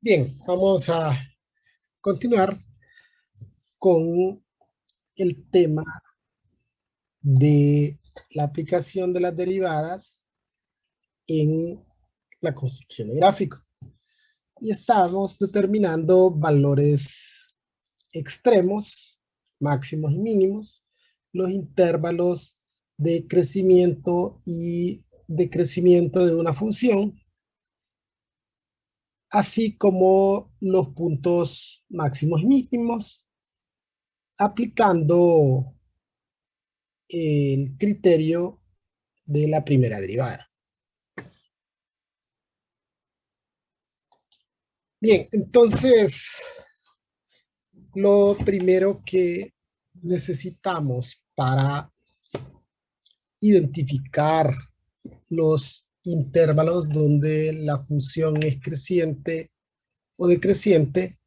Bien, vamos a continuar con el tema de la aplicación de las derivadas en la construcción de gráficos. Y estamos determinando valores extremos, máximos y mínimos, los intervalos de crecimiento y decrecimiento de una función, así como los puntos máximos y mínimos, aplicando el criterio de la primera derivada. Bien, entonces, lo primero que necesitamos para identificar los intervalos donde la función es creciente o decreciente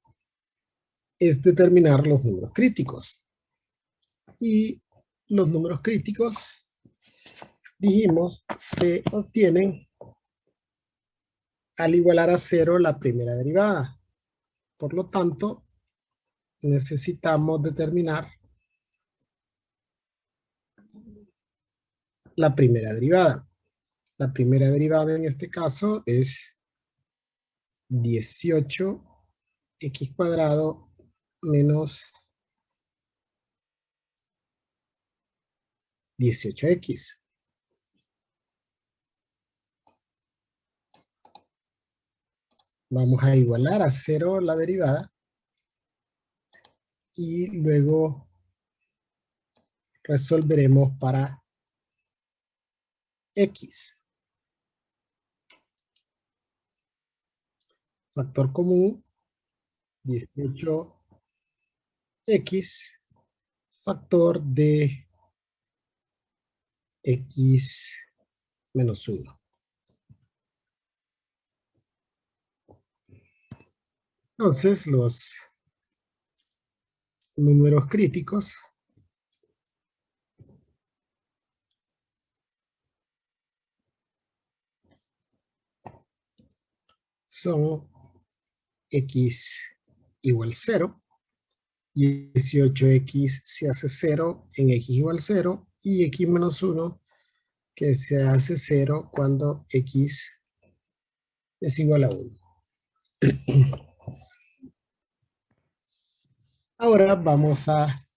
es determinar los números críticos. Y los números críticos, dijimos, se obtienen al igualar a cero la primera derivada. Por lo tanto, necesitamos determinar la primera derivada. La primera derivada en este caso es 18x cuadrado menos 18x. Vamos a igualar a cero la derivada y luego resolveremos para x. Factor común, 18x, factor de x menos 1. Entonces, los números críticos son x igual 0, 18x se hace 0 en x igual 0, y x menos 1 que se hace 0 cuando x es igual a 1. Ahora vamos a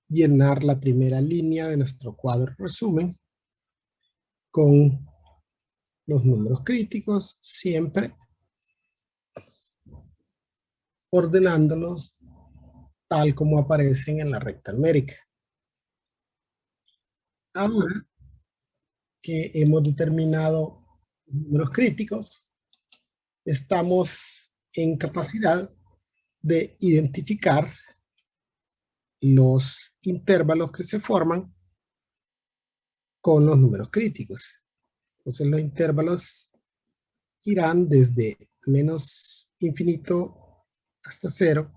llenar la primera línea de nuestro cuadro resumen con los números críticos, siempre ordenándolos tal como aparecen en la recta numérica. Ahora que hemos determinado números críticos, estamos en capacidad de identificar los intervalos que se forman con los números críticos. Entonces los intervalos irán desde menos infinito hasta 0,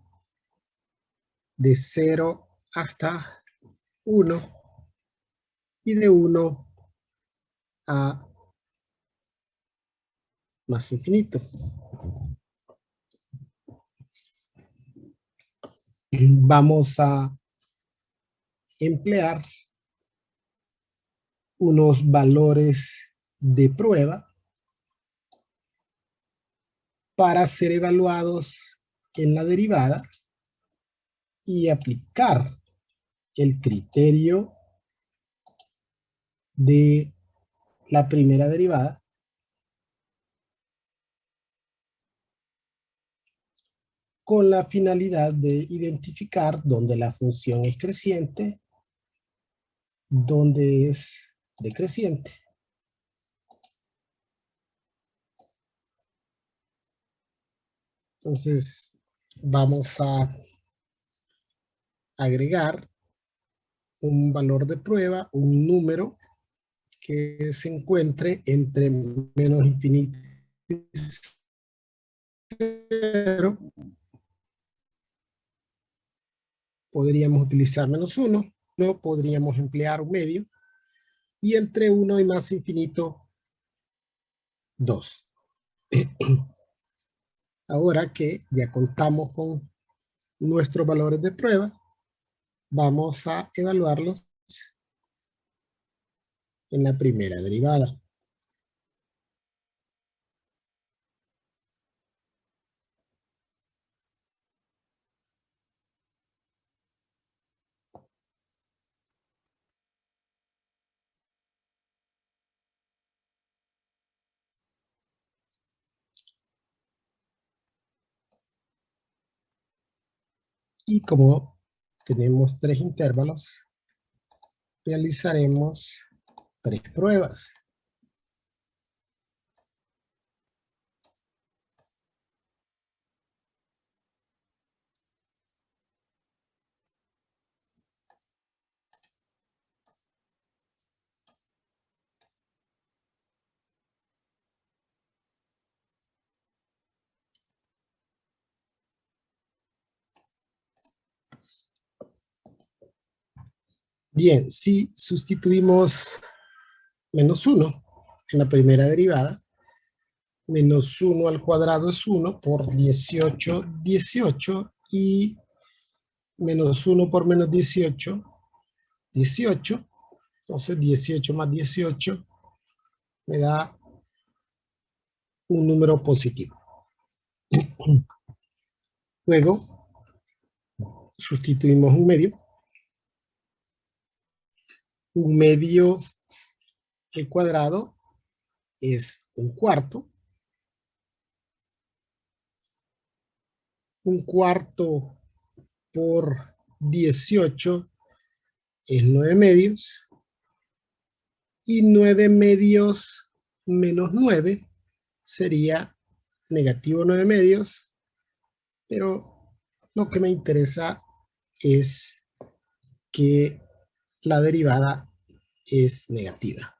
de 0 hasta 1, y de 1 a más infinito. Vamos a emplear unos valores de prueba para ser evaluados en la derivada y aplicar el criterio de la primera derivada con la finalidad de identificar dónde la función es creciente, dónde es decreciente. Entonces, vamos a agregar un valor de prueba, un número que se encuentre entre menos infinito y 0. Podríamos utilizar menos 1, no podríamos emplear un medio, y entre 1 y más infinito, 2. Ahora que ya contamos con nuestros valores de prueba, vamos a evaluarlos en la primera derivada. Y como tenemos 3 intervalos, realizaremos 3 pruebas. Bien, si sustituimos menos 1 en la primera derivada, menos 1 al cuadrado es 1 por 18, 18, y menos 1 por menos 18, 18. Entonces 18 más 18 me da un número positivo. Luego sustituimos un medio. Un medio al cuadrado es un cuarto. Un cuarto por 18 es 9 medios. Y 9 medios menos 9 sería negativo 9 medios. Pero lo que me interesa es que la derivada es negativa.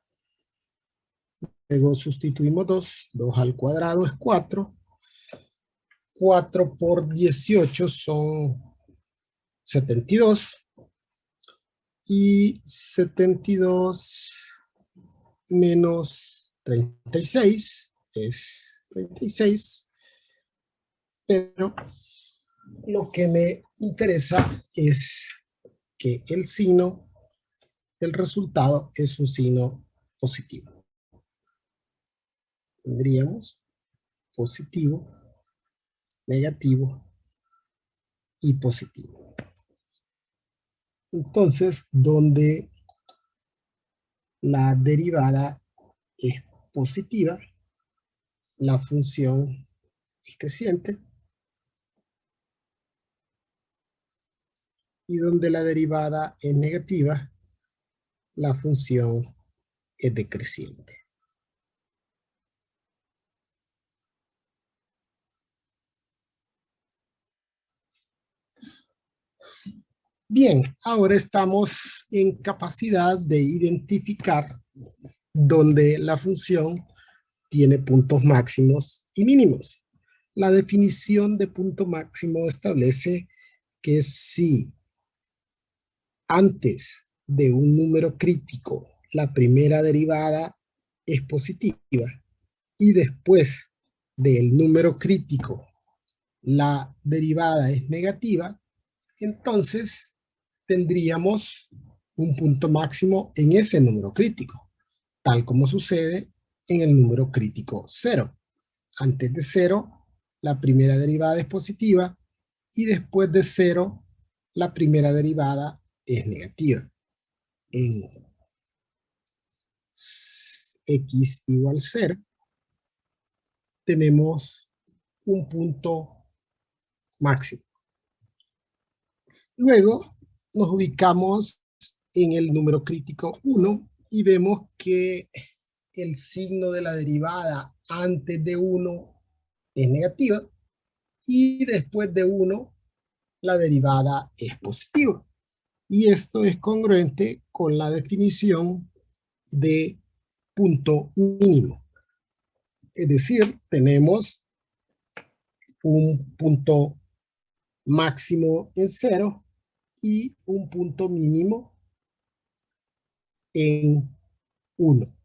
Luego sustituimos 2. 2 al cuadrado es 4. 4 por 18 son 72. Y 72 menos 36 es 36. Pero lo que me interesa es que el signo del resultado es un signo positivo. Tendríamos positivo, negativo y positivo. Entonces, donde la derivada es positiva, la función es creciente, y donde la derivada es negativa, la función es decreciente. Bien, ahora estamos en capacidad de identificar donde la función tiene puntos máximos y mínimos. La definición de punto máximo establece que si antes de un número crítico la primera derivada es positiva y después del número crítico la derivada es negativa, entonces tendríamos un punto máximo en ese número crítico, tal como sucede en el número crítico 0. Antes de 0, la primera derivada es positiva, y después de 0, la primera derivada es negativa. En x igual 0, tenemos un punto máximo. Luego nos ubicamos en el número crítico 1 y vemos que el signo de la derivada antes de 1 es negativa, y después de 1 la derivada es positiva. Y esto es congruente con la definición de punto mínimo. Es decir, tenemos un punto máximo en 0 y un punto mínimo en 1.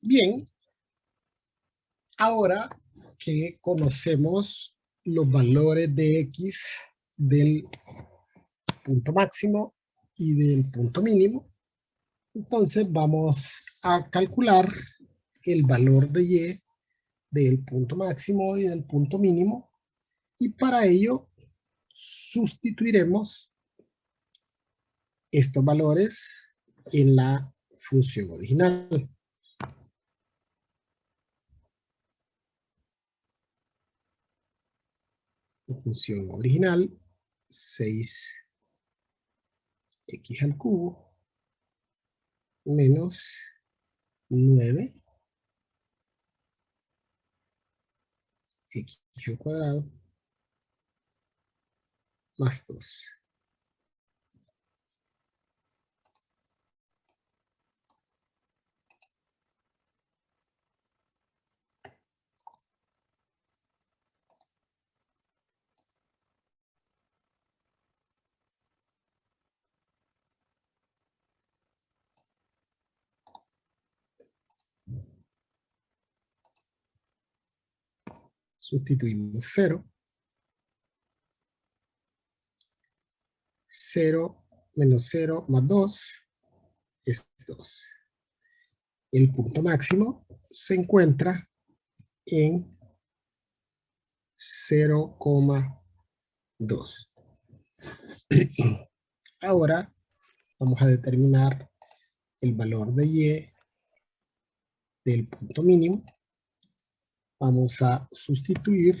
Bien, ahora que conocemos los valores de X del punto máximo y del punto mínimo, entonces vamos a calcular el valor de Y del punto máximo y del punto mínimo, y para ello sustituiremos estos valores en la función original. La función original, 6x al cubo menos 9x al cuadrado más 2. Sustituimos 0. 0 menos 0 más 2 es 2. El punto máximo se encuentra en 0,2. Ahora vamos a determinar el valor de Y del punto mínimo. Vamos a sustituir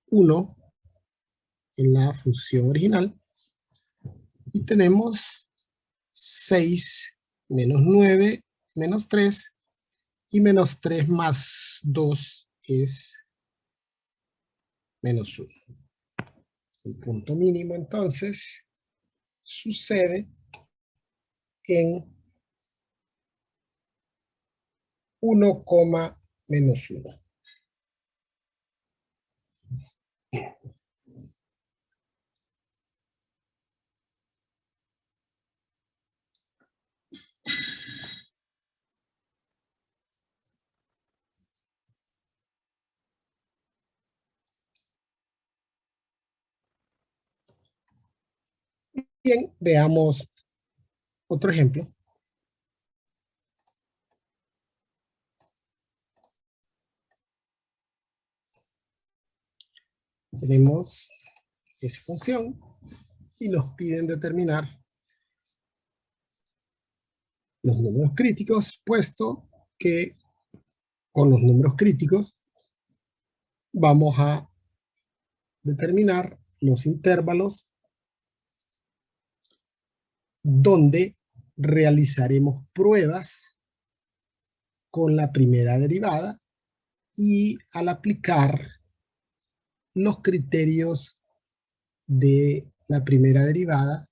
1 en la función original y tenemos 6 menos 9 menos 3 y menos 3 más 2 es menos 1. El punto mínimo entonces sucede en 1, menos 1. Bien, veamos otro ejemplo. Tenemos esa función y nos piden determinar los números críticos, puesto que con los números críticos vamos a determinar los intervalos donde realizaremos pruebas con la primera derivada y al aplicar los criterios de la primera derivada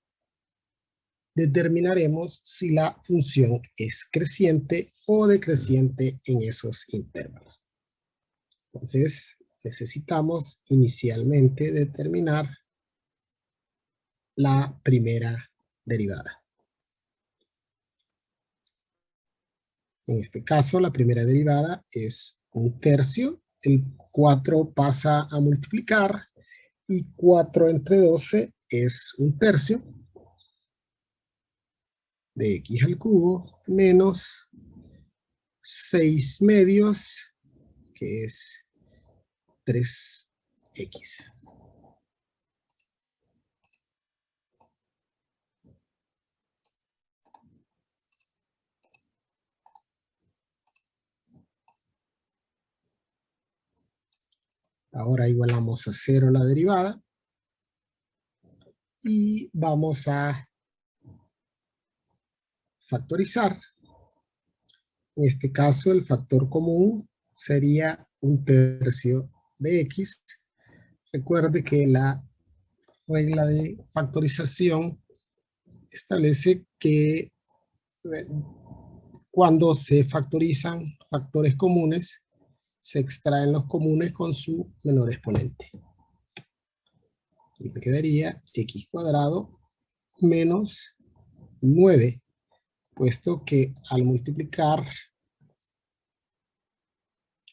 determinaremos si la función es creciente o decreciente en esos intervalos. Entonces, necesitamos inicialmente determinar la primera derivada. En este caso, la primera derivada es 1/3. El 4 pasa a multiplicar y 4 entre 12 es 1/3 de x al cubo menos 6 medios, que es 3x. Ahora igualamos a 0 la derivada y vamos a factorizar. En este caso, el factor común sería 1/3 de x. Recuerde que la regla de factorización establece que cuando se factorizan factores comunes, se extraen los comunes con su menor exponente. Y me quedaría x cuadrado menos 9, puesto que al multiplicar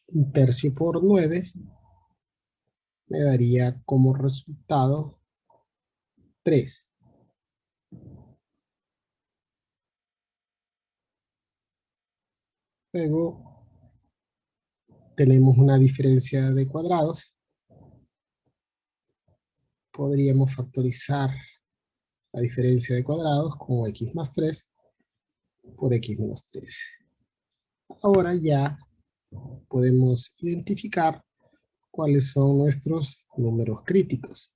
1/3 por 9, me daría como resultado 3. Luego tenemos una diferencia de cuadrados. Podríamos factorizar la diferencia de cuadrados como x más 3 por x menos 3. Ahora ya podemos identificar cuáles son nuestros números críticos.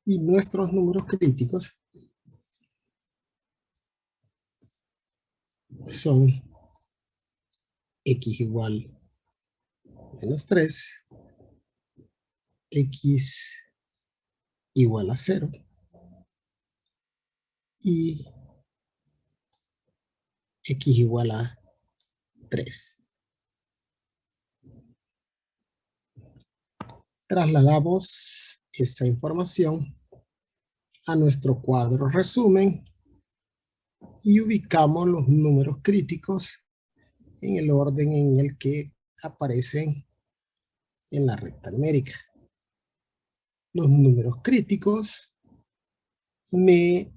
Y nuestros números críticos son x igual menos 3, x igual a 0 y x igual a 3. Trasladamos esa información a nuestro cuadro resumen y ubicamos los números críticos en el orden en el que aparecen en la recta numérica. Los números críticos me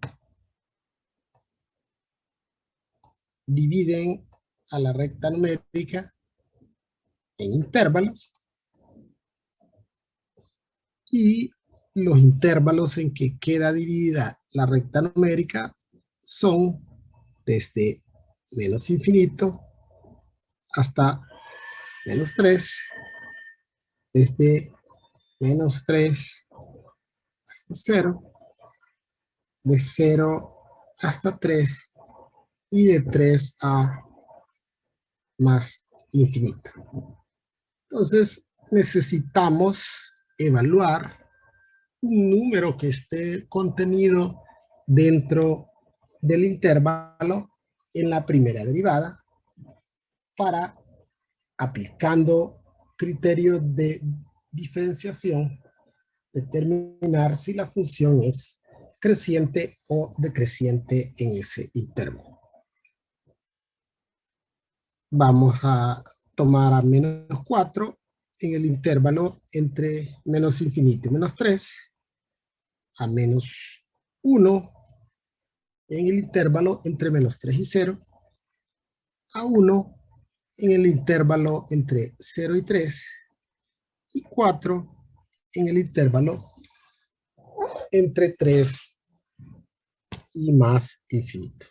dividen a la recta numérica en intervalos y los intervalos en que queda dividida la recta numérica son desde menos infinito hasta menos 3, desde menos 3 hasta 0, de 0 hasta 3 y de 3 a más infinito. Entonces necesitamos evaluar un número que esté contenido dentro del intervalo en la primera derivada para, aplicando criterios de diferenciación, determinar si la función es creciente o decreciente en ese intervalo. Vamos a tomar a menos 4 en el intervalo entre menos infinito y menos 3, a menos 1 en el intervalo entre menos 3 y 0, a 1 en el intervalo entre 0 y 3, y 4 en el intervalo entre 3 y más infinito.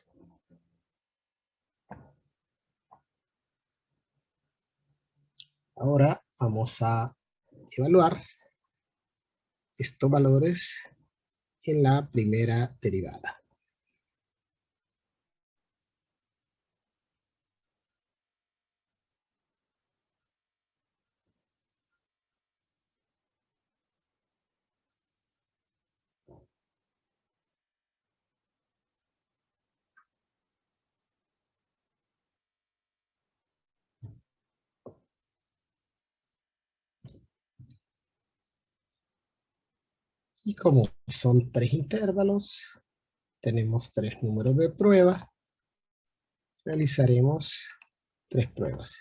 Ahora vamos a evaluar estos valores en la primera derivada. Y como son 3 intervalos, tenemos 3 números de prueba, realizaremos 3 pruebas.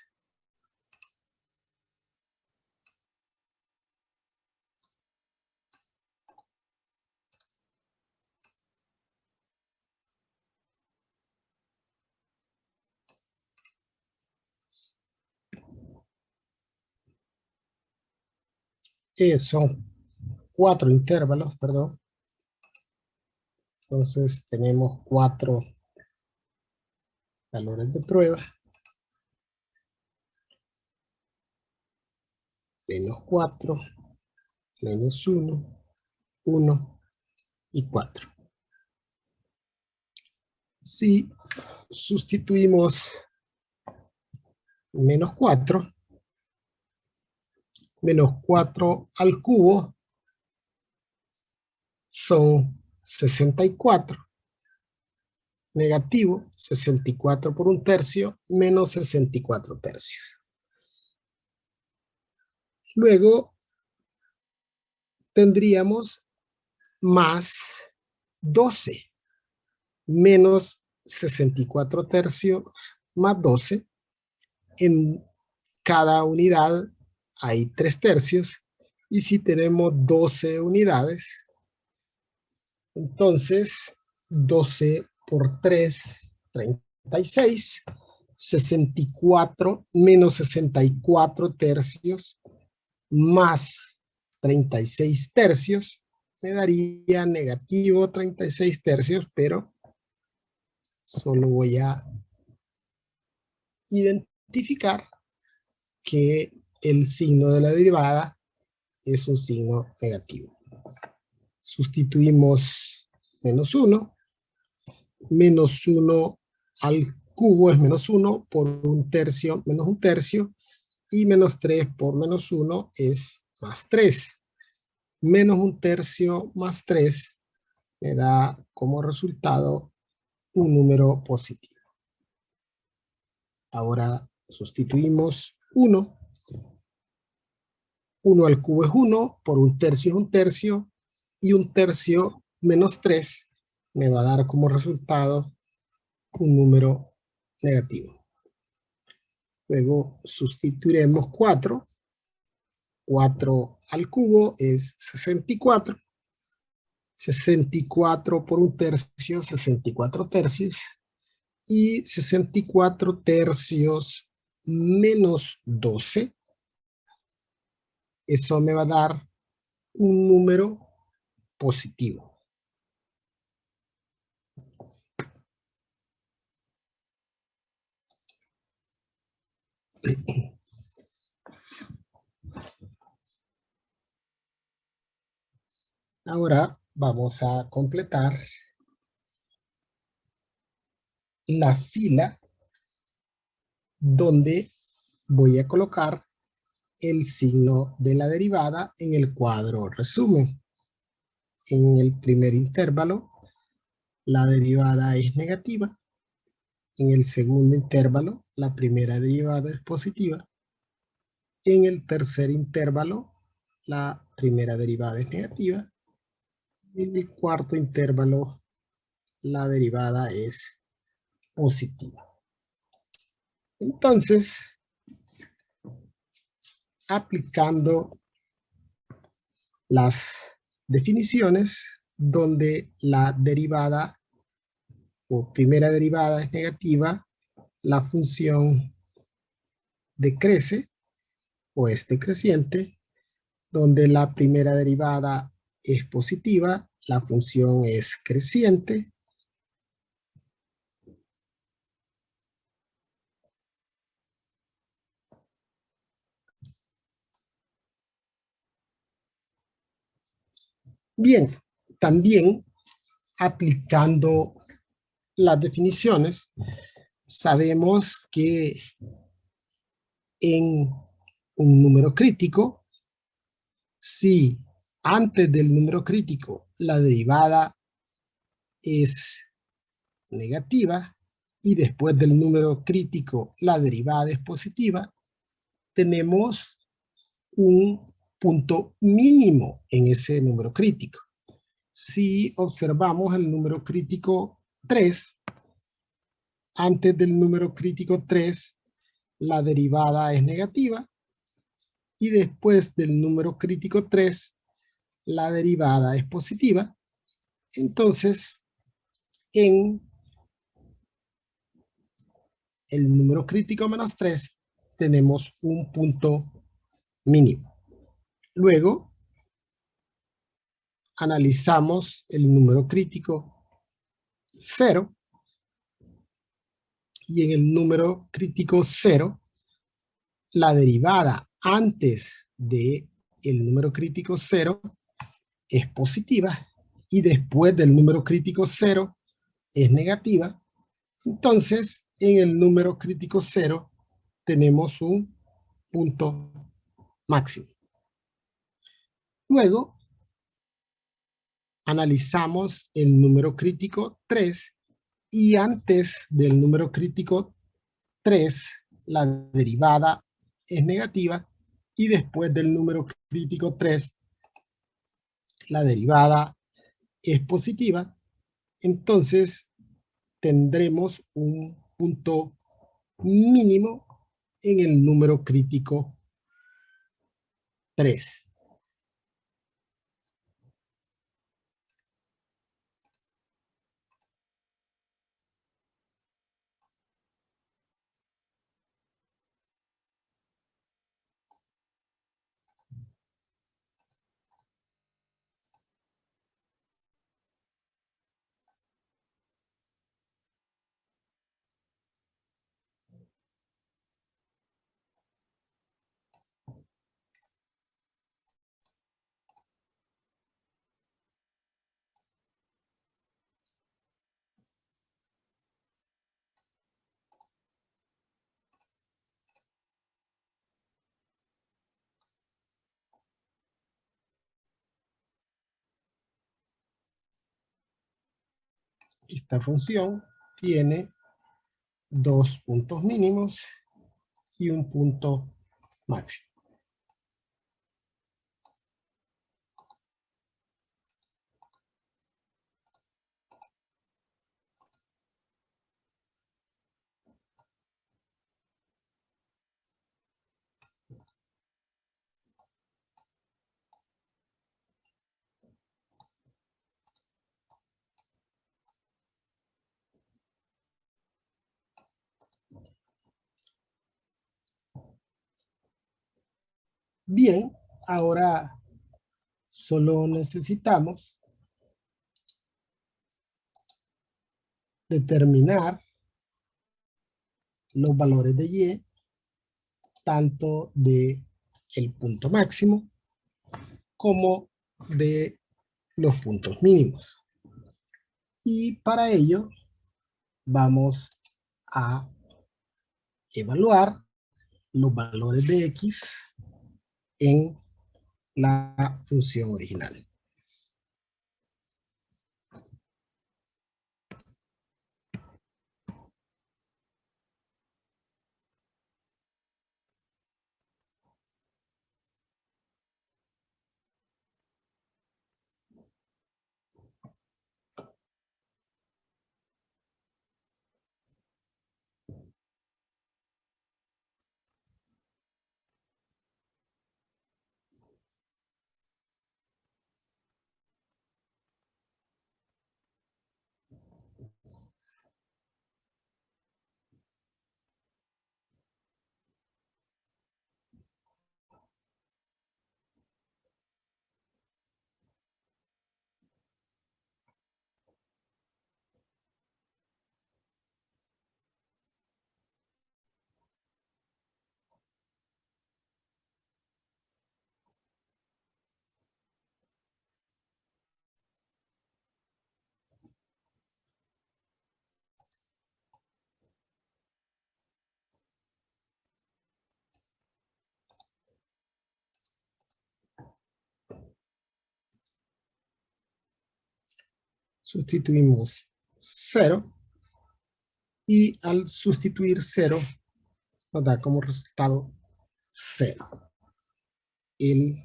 Son 4 intervalos, perdón. Entonces tenemos 4 valores de prueba. Menos 4, menos 1, 1 y 4. Si sustituimos menos 4 al cubo son 64. Negativo, 64 por un tercio, menos 64 tercios. Luego tendríamos más 12, menos 64 tercios más 12. En cada unidad hay 3 tercios, y si tenemos 12 unidades, entonces 12 por 3, 36, 64 menos 64 tercios más 36 tercios, me daría negativo 36 tercios, pero solo voy a identificar que el signo de la derivada es un signo negativo. Sustituimos menos 1. Menos 1 al cubo es menos 1 por un tercio menos un tercio, y menos 3 por menos 1 es más 3. Menos un tercio más 3 me da como resultado un número positivo. Ahora sustituimos 1. 1 al cubo es 1, por un tercio es un tercio, y un tercio menos 3 me va a dar como resultado un número negativo. Luego sustituiremos 4. 4 al cubo es 64. 64 por un tercio, 64 tercios. Y 64 tercios menos 12. Eso me va a dar un número positivo. Ahora vamos a completar la fila donde voy a colocar el signo de la derivada en el cuadro resumen. En el primer intervalo, la derivada es negativa. En el segundo intervalo, la primera derivada es positiva. En el tercer intervalo, la primera derivada es negativa. En el cuarto intervalo, la derivada es positiva. Entonces, aplicando las definiciones donde la derivada o primera derivada es negativa, la función decrece o es decreciente. Donde la primera derivada es positiva, la función es creciente. Bien, también aplicando las definiciones, sabemos que en un número crítico, si antes del número crítico la derivada es negativa y después del número crítico la derivada es positiva, tenemos un punto mínimo en ese número crítico. si observamos el número crítico 3, antes del número crítico 3, la derivada es negativa, y después del número crítico 3, la derivada es positiva. Entonces, en el número crítico menos 3, tenemos un punto mínimo. Luego, analizamos el número crítico 0, y en el número crítico 0, la derivada antes de el número crítico 0 es positiva, y después del número crítico 0 es negativa. Entonces, en el número crítico 0 tenemos un punto máximo. Luego, analizamos el número crítico 3, y antes del número crítico 3, la derivada es negativa, y después del número crítico 3, la derivada es positiva. Entonces, tendremos un punto mínimo en el número crítico 3. Esta función tiene dos puntos mínimos y un punto máximo. Bien, ahora solo necesitamos determinar los valores de y, tanto de el punto máximo como de los puntos mínimos. Y para ello vamos a evaluar los valores de x en la función original. Sustituimos 0, y al sustituir 0 nos da como resultado 0. El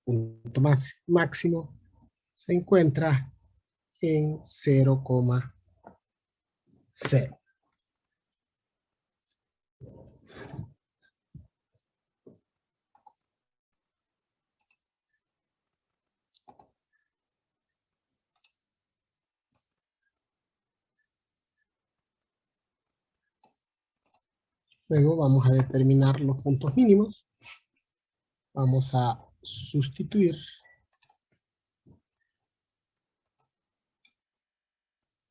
punto máximo se encuentra en 0,0. Luego vamos a determinar los puntos mínimos. Vamos a sustituir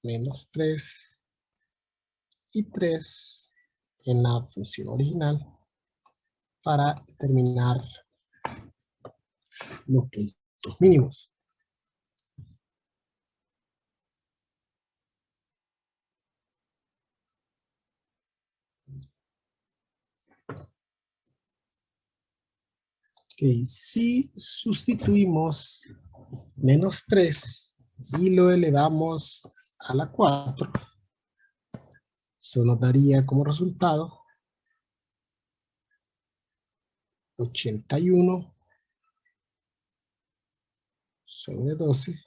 menos 3 y 3 en la función original para determinar los puntos mínimos. Okay, si sustituimos menos 3 y lo elevamos a la 4, eso nos daría como resultado 81 sobre 12.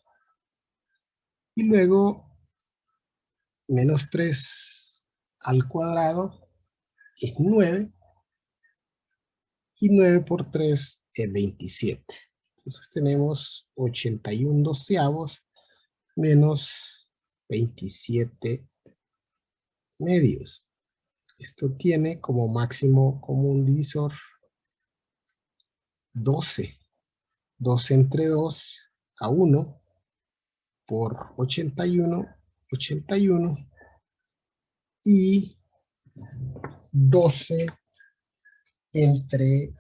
Y luego menos 3 al cuadrado es 9. Y 9 por 3 es 27. Entonces tenemos 81 doceavos menos 27 medios. Esto tiene como máximo común divisor 12. 12 entre 2 a 1 por 81, 81. Y 12 entre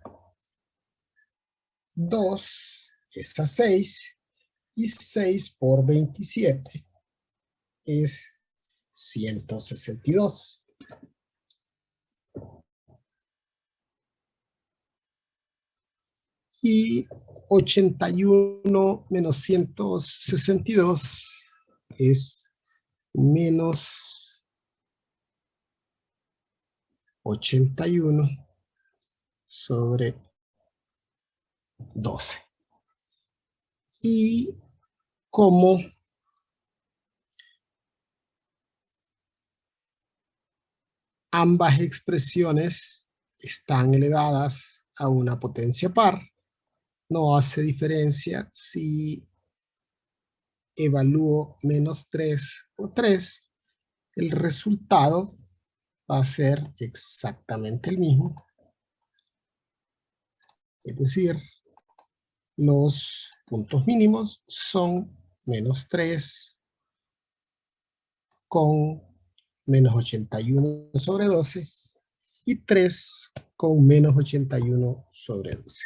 2 es a 6. Y 6 por 27 es 162. Y 81 menos 162 es menos 81 sobre 12. Y como ambas expresiones están elevadas a una potencia par, no hace diferencia si evalúo menos 3 o 3, el resultado va a ser exactamente el mismo. Es decir, los puntos mínimos son menos 3 con menos 81 sobre 12 y 3 con menos 81 sobre 12.